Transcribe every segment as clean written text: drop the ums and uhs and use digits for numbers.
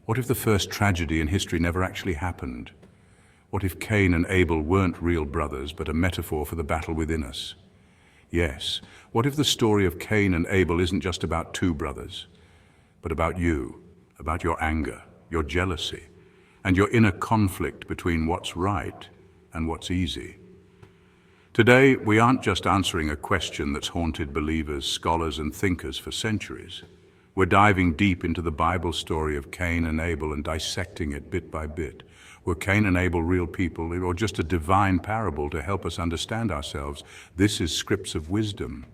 What if the first tragedy in history never actually happened? What if Cain and Abel weren't real brothers, but a metaphor for the battle within us? Yes, what if the story of Cain and Abel isn't just about two brothers, but about you, about your anger, your jealousy, and your inner conflict between what's right and what's easy? Today, we aren't just answering a question that's haunted believers, scholars, and thinkers for centuries. We're diving deep into the Bible story of Cain and Abel and dissecting it bit by bit. Were Cain and Abel real people, or just a divine parable to help us understand ourselves? This is Scripts of Wisdom,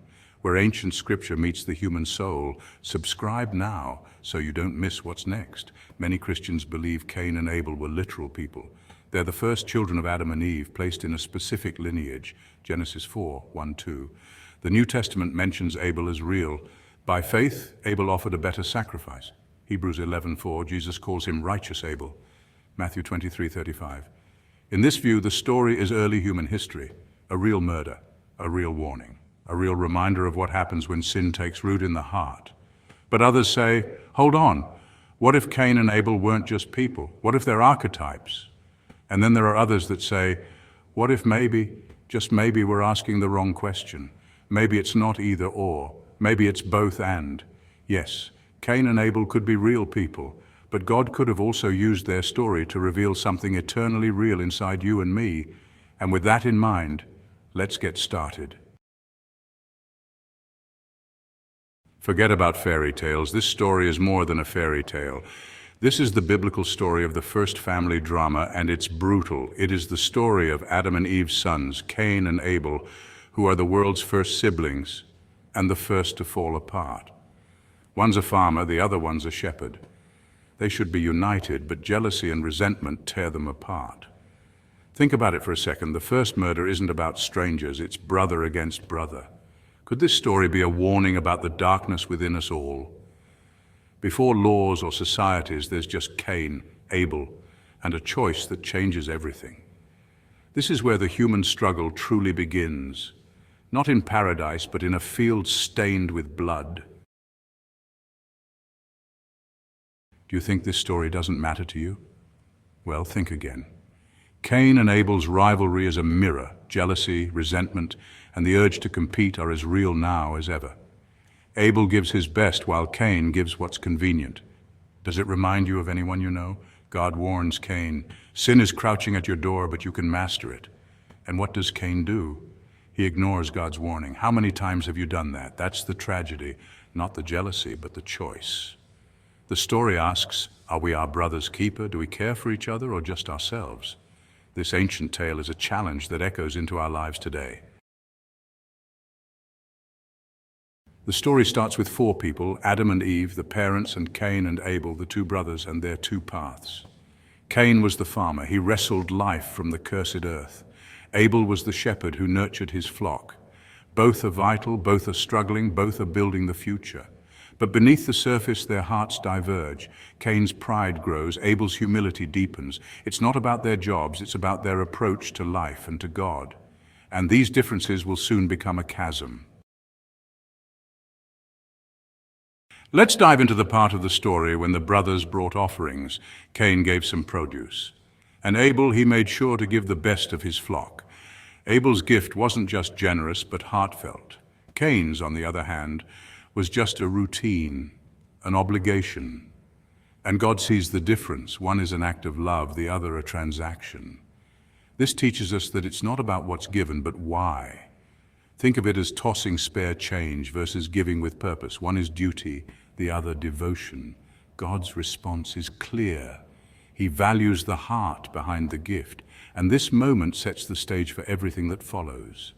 where ancient scripture meets the human soul. Subscribe now so you don't miss what's next. Many Christians believe Cain and Abel were literal people. They're the first children of Adam and Eve, placed in a specific lineage, Genesis 4:1-2. The New Testament mentions Abel as real. By faith, Abel offered a better sacrifice. Hebrews 11:4, Jesus calls him righteous Abel. Matthew 23:35. In this view, the story is early human history, a real murder, a real warning, a real reminder of what happens when sin takes root in the heart. But others say, hold on, what if Cain and Abel weren't just people? What if they're archetypes? And then there are others that say, what if maybe, just maybe, we're asking the wrong question? Maybe it's not either or. Maybe it's both and. Yes, Cain and Abel could be real people, but God could have also used their story to reveal something eternally real inside you and me. And with that in mind, let's get started. Forget about fairy tales. This story is more than a fairy tale. This is the biblical story of the first family drama, and it's brutal. It is the story of Adam and Eve's sons, Cain and Abel, who are the world's first siblings and the first to fall apart. One's a farmer, the other one's a shepherd. They should be united, but jealousy and resentment tear them apart. Think about it for a second. The first murder isn't about strangers, it's brother against brother. Could this story be a warning about the darkness within us all? Before laws or societies, there's just Cain, Abel, and a choice that changes everything. This is where the human struggle truly begins. Not in paradise, but in a field stained with blood. Do you think this story doesn't matter to you? Well, think again. Cain and Abel's rivalry is a mirror. Jealousy, resentment, and the urge to compete are as real now as ever. Abel gives his best while Cain gives what's convenient. Does it remind you of anyone you know? God warns Cain, sin is crouching at your door, but you can master it. And what does Cain do? He ignores God's warning. How many times have you done that? That's the tragedy, not the jealousy, but the choice. The story asks, are we our brother's keeper? Do we care for each other or just ourselves? This ancient tale is a challenge that echoes into our lives today. The story starts with four people, Adam and Eve, the parents, and Cain and Abel, the two brothers, and their two paths. Cain was the farmer. He wrestled life from the cursed earth. Abel was the shepherd who nurtured his flock. Both are vital, both are struggling, both are building the future. But beneath the surface, their hearts diverge. Cain's pride grows, Abel's humility deepens. It's not about their jobs, it's about their approach to life and to God. And these differences will soon become a chasm. Let's dive into the part of the story when the brothers brought offerings. Cain gave some produce. And Abel, he made sure to give the best of his flock. Abel's gift wasn't just generous, but heartfelt. Cain's, on the other hand, was just a routine, an obligation. And God sees the difference. One is an act of love, the other a transaction. This teaches us that it's not about what's given, but why. Think of it as tossing spare change versus giving with purpose. One is duty, the other devotion. God's response is clear. He values the heart behind the gift, and this moment sets the stage for everything that follows.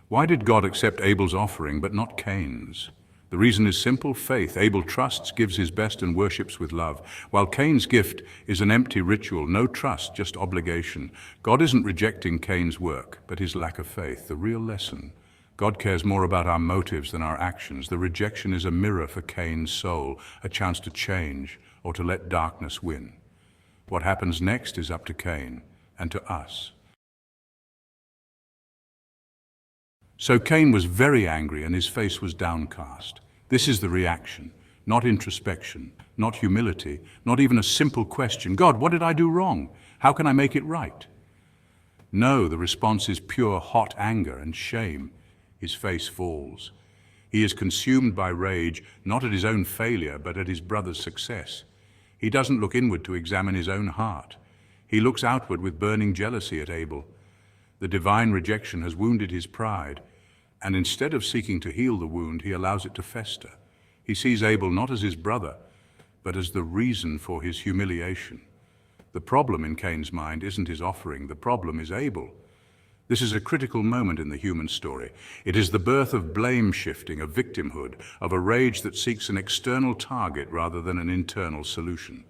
Why did God accept Abel's offering but not Cain's? The reason is simple: faith. Abel trusts, gives his best, and worships with love, while Cain's gift is an empty ritual, no trust, just obligation. God isn't rejecting Cain's work, but his lack of faith. The real lesson: God cares more about our motives than our actions. The rejection is a mirror for Cain's soul, a chance to change or to let darkness win. What happens next is up to Cain and to us. So Cain was very angry and his face was downcast. This is the reaction. Not introspection, not humility, not even a simple question, God, what did I do wrong? How can I make it right? No, the response is pure hot anger and shame. His face falls. He is consumed by rage, not at his own failure, but at his brother's success. He doesn't look inward to examine his own heart. He looks outward with burning jealousy at Abel. The divine rejection has wounded his pride, and instead of seeking to heal the wound, he allows it to fester. He sees Abel not as his brother, but as the reason for his humiliation. The problem in Cain's mind isn't his offering, the problem is Abel. This is a critical moment in the human story. It is the birth of blame shifting, of victimhood, of a rage that seeks an external target rather than an internal solution.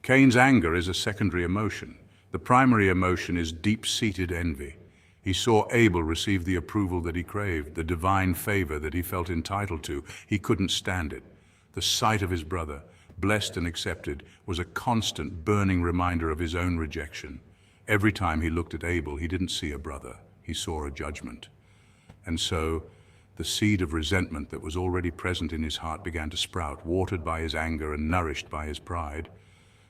Cain's anger is a secondary emotion. The primary emotion is deep-seated envy. He saw Abel receive the approval that he craved, the divine favor that he felt entitled to. He couldn't stand it. The sight of his brother, blessed and accepted, was a constant, burning reminder of his own rejection. Every time he looked at Abel, he didn't see a brother, he saw a judgment. And so, the seed of resentment that was already present in his heart began to sprout, watered by his anger and nourished by his pride.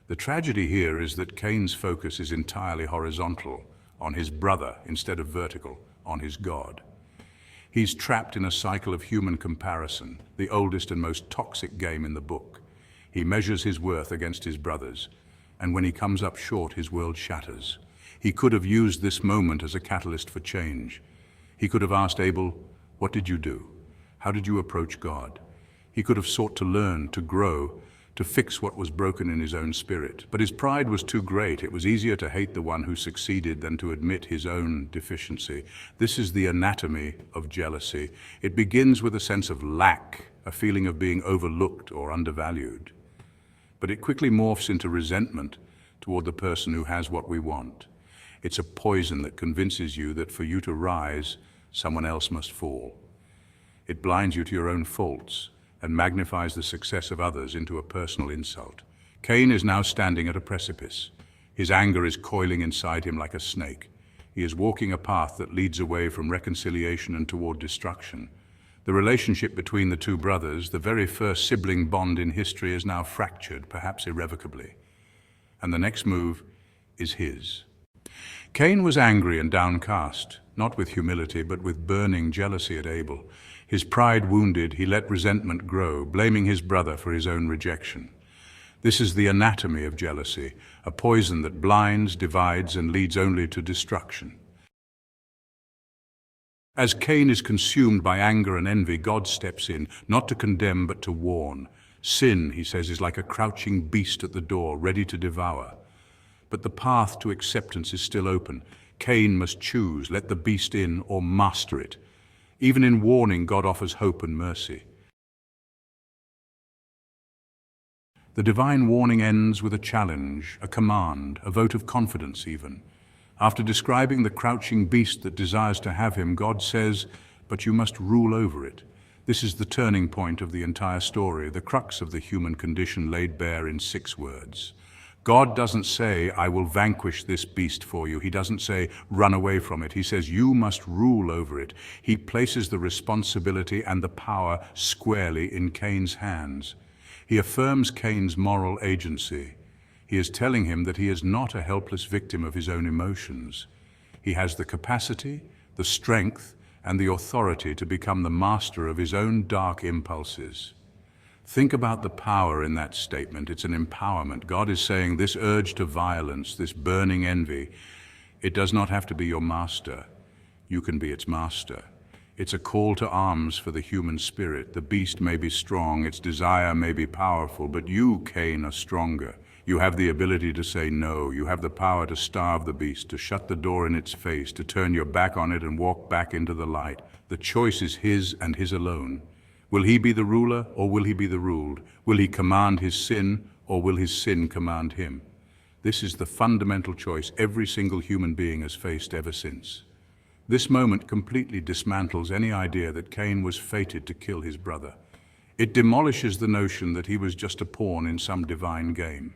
The tragedy here is that Cain's focus is entirely horizontal, on his brother instead of vertical, on his God. He's trapped in a cycle of human comparison, the oldest and most toxic game in the book. He measures his worth against his brother's, and when he comes up short, his world shatters. He could have used this moment as a catalyst for change. He could have asked Abel, what did you do? How did you approach God? He could have sought to learn, to grow, to fix what was broken in his own spirit. But his pride was too great. It was easier to hate the one who succeeded than to admit his own deficiency. This is the anatomy of jealousy. It begins with a sense of lack, a feeling of being overlooked or undervalued. But it quickly morphs into resentment toward the person who has what we want. It's a poison that convinces you that for you to rise, someone else must fall. It blinds you to your own faults and magnifies the success of others into a personal insult. Cain is now standing at a precipice. His anger is coiling inside him like a snake. He is walking a path that leads away from reconciliation and toward destruction. The relationship between the two brothers, the very first sibling bond in history, is now fractured, perhaps irrevocably. And the next move is his. Cain was angry and downcast, not with humility, but with burning jealousy at Abel. His pride wounded, he let resentment grow, blaming his brother for his own rejection. This is the anatomy of jealousy, a poison that blinds, divides, and leads only to destruction. As Cain is consumed by anger and envy, God steps in, not to condemn but to warn. Sin, he says, is like a crouching beast at the door, ready to devour. But the path to acceptance is still open. Cain must choose, let the beast in or master it. Even in warning, God offers hope and mercy. The divine warning ends with a challenge, a command, a vote of confidence even. After describing the crouching beast that desires to have him, God says, but you must rule over it. This is the turning point of the entire story, the crux of the human condition laid bare in 6 words. God doesn't say, I will vanquish this beast for you. He doesn't say, run away from it. He says, you must rule over it. He places the responsibility and the power squarely in Cain's hands. He affirms Cain's moral agency. He is telling him that he is not a helpless victim of his own emotions. He has the capacity, the strength, and the authority to become the master of his own dark impulses. Think about the power in that statement. It's an empowerment. God is saying this urge to violence, this burning envy, it does not have to be your master. You can be its master. It's a call to arms for the human spirit. The beast may be strong, its desire may be powerful, but you, Cain, are stronger. You have the ability to say no. You have the power to starve the beast, to shut the door in its face, to turn your back on it and walk back into the light. The choice is his and his alone. Will he be the ruler or will he be the ruled? Will he command his sin or will his sin command him? This is the fundamental choice every single human being has faced ever since. This moment completely dismantles any idea that Cain was fated to kill his brother. It demolishes the notion that he was just a pawn in some divine game.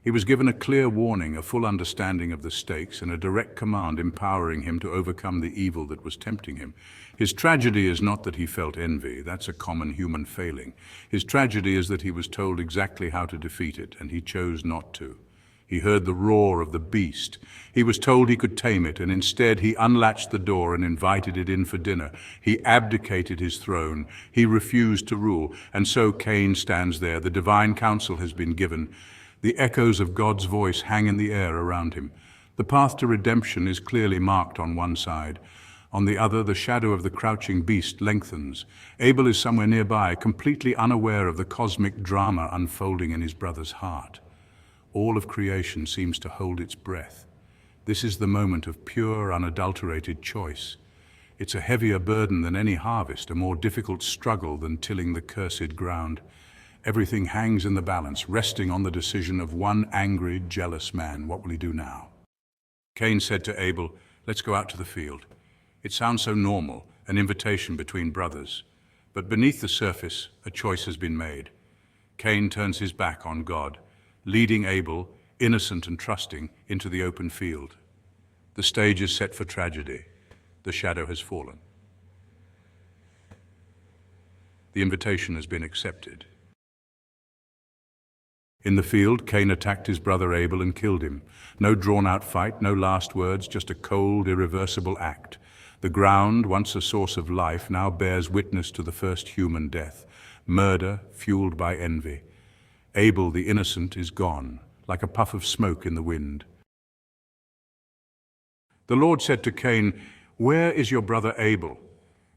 He was given a clear warning, a full understanding of the stakes, and a direct command empowering him to overcome the evil that was tempting him. His tragedy is not that he felt envy, that's a common human failing. His tragedy is that he was told exactly how to defeat it, and he chose not to. He heard the roar of the beast. He was told he could tame it, and instead he unlatched the door and invited it in for dinner. He abdicated his throne. He refused to rule. And so Cain stands there. The divine counsel has been given. The echoes of God's voice hang in the air around him. The path to redemption is clearly marked on one side. On the other, the shadow of the crouching beast lengthens. Abel is somewhere nearby, completely unaware of the cosmic drama unfolding in his brother's heart. All of creation seems to hold its breath. This is the moment of pure, unadulterated choice. It's a heavier burden than any harvest, a more difficult struggle than tilling the cursed ground. Everything hangs in the balance, resting on the decision of one angry, jealous man. What will he do now? Cain said to Abel, "Let's go out to the field." It sounds so normal, an invitation between brothers. But beneath the surface, a choice has been made. Cain turns his back on God, leading Abel, innocent and trusting, into the open field. The stage is set for tragedy. The shadow has fallen. The invitation has been accepted. In the field, Cain attacked his brother Abel and killed him. No drawn-out fight, no last words, just a cold, irreversible act. The ground, once a source of life, now bears witness to the first human death. Murder, fueled by envy. Abel, the innocent, is gone, like a puff of smoke in the wind. The Lord said to Cain, "Where is your brother Abel?"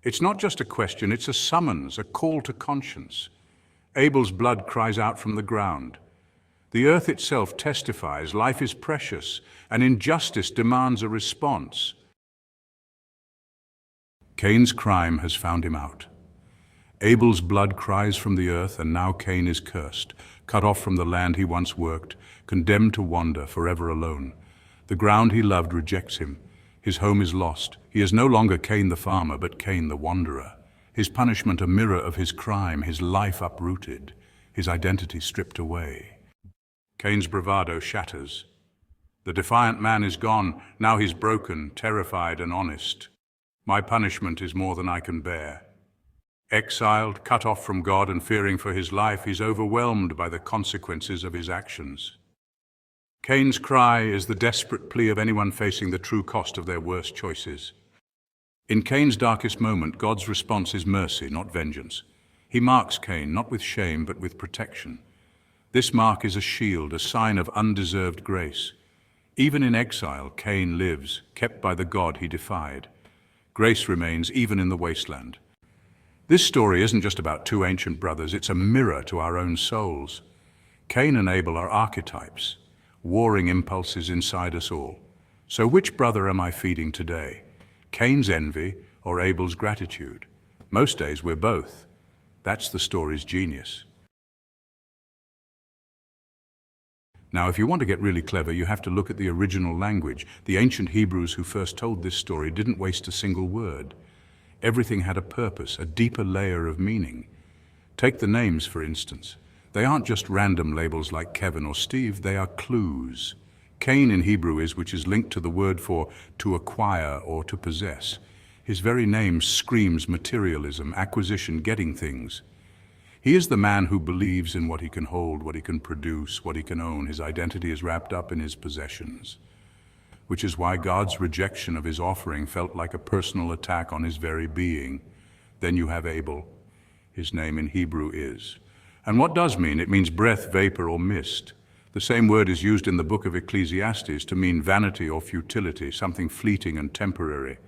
It's not just a question, it's a summons, a call to conscience. Abel's blood cries out from the ground. The earth itself testifies life is precious, and injustice demands a response. Cain's crime has found him out. Abel's blood cries from the earth, and now Cain is cursed, cut off from the land he once worked, condemned to wander forever alone. The ground he loved rejects him. His home is lost. He is no longer Cain the farmer, but Cain the wanderer. His punishment a mirror of his crime, his life uprooted, his identity stripped away. Cain's bravado shatters. The defiant man is gone. Now he's broken, terrified, and honest. My punishment is more than I can bear. Exiled, cut off from God and fearing for his life, he's overwhelmed by the consequences of his actions. Cain's cry is the desperate plea of anyone facing the true cost of their worst choices. In Cain's darkest moment, God's response is mercy, not vengeance. He marks Cain, not with shame, but with protection. This mark is a shield, a sign of undeserved grace. Even in exile, Cain lives, kept by the God he defied. Grace remains even in the wasteland. This story isn't just about two ancient brothers, it's a mirror to our own souls. Cain and Abel are archetypes, warring impulses inside us all. So which brother am I feeding today? Cain's envy or Abel's gratitude? Most days we're both. That's the story's genius. Now, if you want to get really clever, you have to look at the original language. The ancient Hebrews who first told this story didn't waste a single word. Everything had a purpose, a deeper layer of meaning. Take the names, for instance. They aren't just random labels like Kevin or Steve, they are clues. Cain in Hebrew is, which is linked to the word for to acquire or to possess. His very name screams materialism, acquisition, getting things. He is the man who believes in what he can hold, what he can produce, what he can own. His identity is wrapped up in his possessions, which is why God's rejection of his offering felt like a personal attack on his very being. Then you have Abel. His name in Hebrew is. And what does mean? It means breath, vapor, or mist. The same word is used in the book of Ecclesiastes to mean vanity or futility, something fleeting and temporary.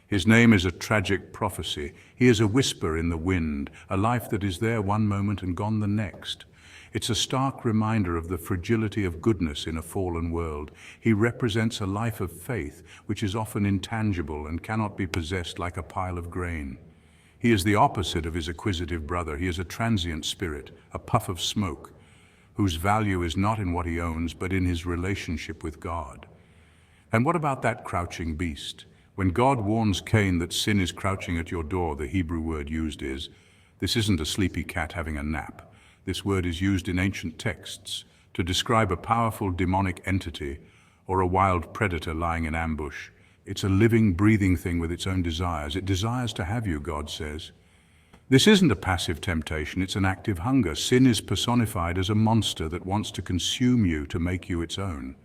His name is a tragic prophecy. He is a whisper in the wind, a life that is there one moment and gone the next. It's a stark reminder of the fragility of goodness in a fallen world. He represents a life of faith, which is often intangible and cannot be possessed like a pile of grain. He is the opposite of his acquisitive brother. He is a transient spirit, a puff of smoke, whose value is not in what he owns, but in his relationship with God. And what about that crouching beast? When God warns Cain that sin is crouching at your door, the Hebrew word used is, this isn't a sleepy cat having a nap. This word is used in ancient texts to describe a powerful demonic entity or a wild predator lying in ambush. It's a living, breathing thing with its own desires. It desires to have you, God says. This isn't a passive temptation, it's an active hunger. Sin is personified as a monster that wants to consume you to make you its own.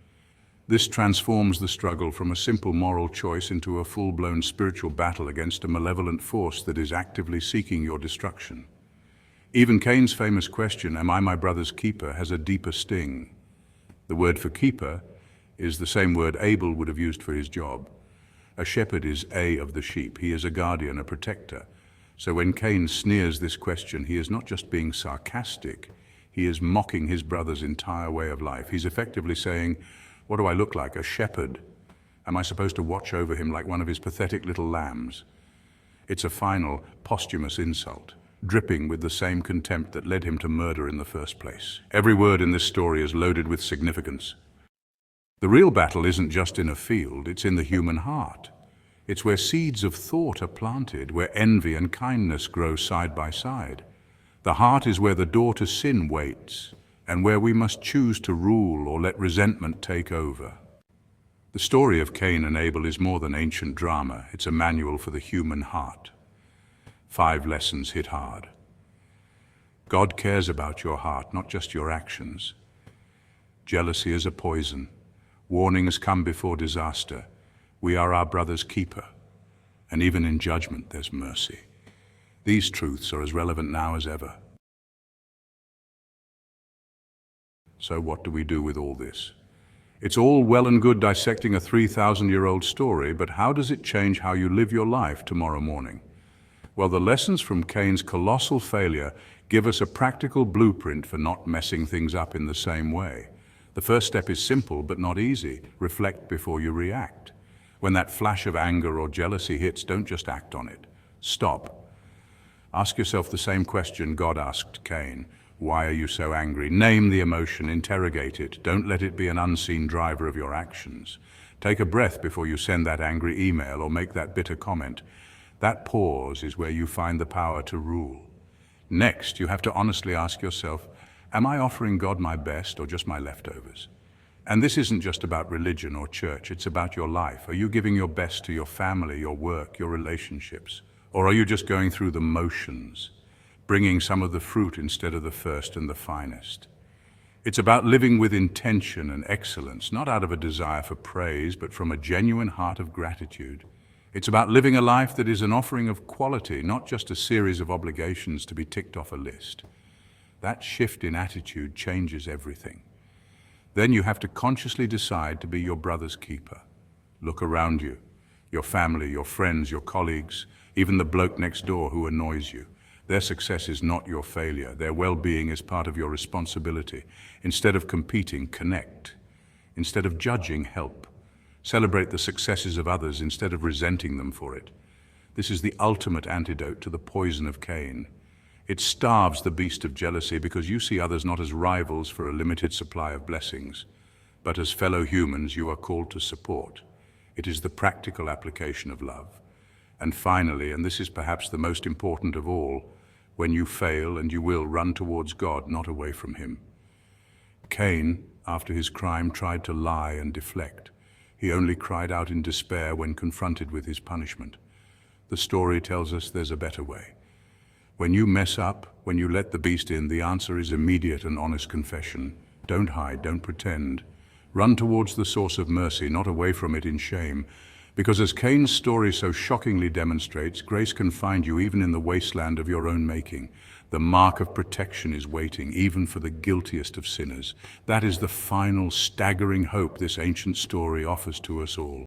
This transforms the struggle from a simple moral choice into a full-blown spiritual battle against a malevolent force that is actively seeking your destruction. Even Cain's famous question, "Am I my brother's keeper?" has a deeper sting. The word for keeper is the same word Abel would have used for his job. A shepherd is of the sheep. He is a guardian, a protector. So when Cain sneers this question, he is not just being sarcastic, he is mocking his brother's entire way of life. He's effectively saying, what do I look like, a shepherd? Am I supposed to watch over him like one of his pathetic little lambs? It's a final, posthumous insult, dripping with the same contempt that led him to murder in the first place. Every word in this story is loaded with significance. The real battle isn't just in a field, it's in the human heart. It's where seeds of thought are planted, where envy and kindness grow side by side. The heart is where the door to sin waits, and where we must choose to rule or let resentment take over. The story of Cain and Abel is more than ancient drama, it's a manual for the human heart. 5 lessons hit hard. God cares about your heart, not just your actions. Jealousy is a poison. Warnings come before disaster. We are our brother's keeper. And even in judgment, there's mercy. These truths are as relevant now as ever. So what do we do with all this? It's all well and good dissecting a 3,000-year-old story, but how does it change how you live your life tomorrow morning? Well, the lessons from Cain's colossal failure give us a practical blueprint for not messing things up in the same way. The first step is simple but not easy. Reflect before you react. When that flash of anger or jealousy hits, don't just act on it. Stop. Ask yourself the same question God asked Cain. Why are you so angry? Name the emotion, interrogate it. Don't let it be an unseen driver of your actions. Take a breath before you send that angry email or make that bitter comment. That pause is where you find the power to rule. Next, you have to honestly ask yourself, am I offering God my best or just my leftovers? And this isn't just about religion or church, it's about your life. Are you giving your best to your family, your work, your relationships? Or are you just going through the motions, bringing some of the fruit instead of the first and the finest? It's about living with intention and excellence, not out of a desire for praise, but from a genuine heart of gratitude. It's about living a life that is an offering of quality, not just a series of obligations to be ticked off a list. That shift in attitude changes everything. Then you have to consciously decide to be your brother's keeper. Look around you, your family, your friends, your colleagues, even the bloke next door who annoys you. Their success is not your failure. Their well-being is part of your responsibility. Instead of competing, connect. Instead of judging, help. Celebrate the successes of others instead of resenting them for it. This is the ultimate antidote to the poison of Cain. It starves the beast of jealousy because you see others not as rivals for a limited supply of blessings, but as fellow humans you are called to support. It is the practical application of love. And finally, and this is perhaps the most important of all, when you fail, and you will, run towards God, not away from him. Cain, after his crime, tried to lie and deflect. He only cried out in despair when confronted with his punishment. The story tells us there's a better way. When you mess up, when you let the beast in, the answer is immediate and honest confession. Don't hide, don't pretend. Run towards the source of mercy, not away from it in shame. Because as Cain's story so shockingly demonstrates, grace can find you even in the wasteland of your own making. The mark of protection is waiting, even for the guiltiest of sinners. That is the final, staggering hope this ancient story offers to us all.